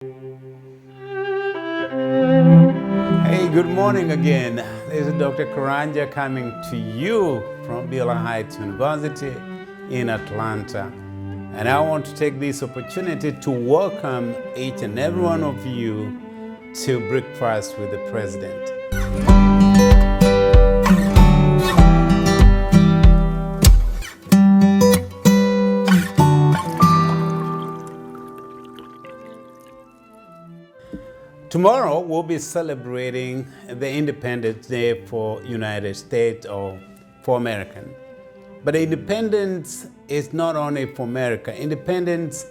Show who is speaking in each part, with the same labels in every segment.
Speaker 1: Hey, good morning again. This is Dr. Karanja coming to you from Beulah Heights University in Atlanta. And I want to take this opportunity to welcome each and every one of you to Breakfast with the President. Tomorrow we'll be celebrating the Independence Day for United States or for American. But independence is not only for America. Independence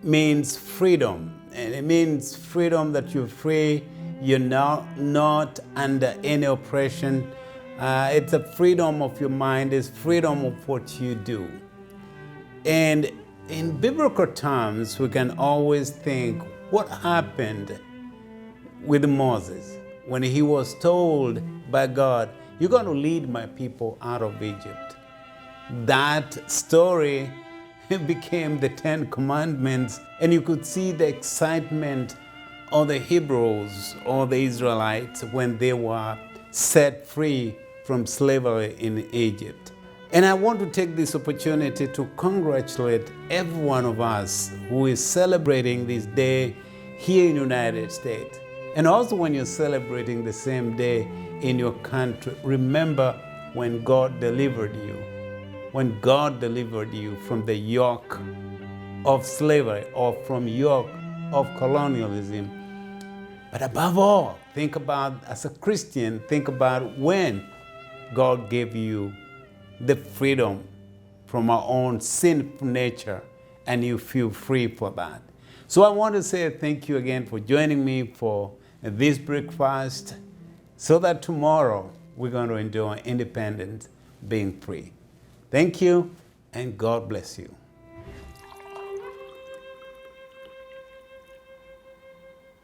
Speaker 1: means freedom. And it means freedom that you're free, you're not under any oppression. It's a freedom of your mind, it's freedom of what you do. And in biblical terms, we can always think, what happened with Moses when he was told by God, you're going to lead my people out of Egypt? That story became the 10 Commandments, and you could see the excitement of the Hebrews or the Israelites when they were set free from slavery in Egypt. And I want to take this opportunity to congratulate every one of us who is celebrating this day here in the United States. And also when you're celebrating the same day in your country, remember when God delivered you. When God delivered you from the yoke of slavery or from yoke of colonialism. But above all, think about, as a Christian, think about when God gave you the freedom from our own sinful nature and you feel free for that. So I want to say thank you again for joining me for this breakfast so that tomorrow we're going to enjoy independence, being free. Thank you, and God bless you.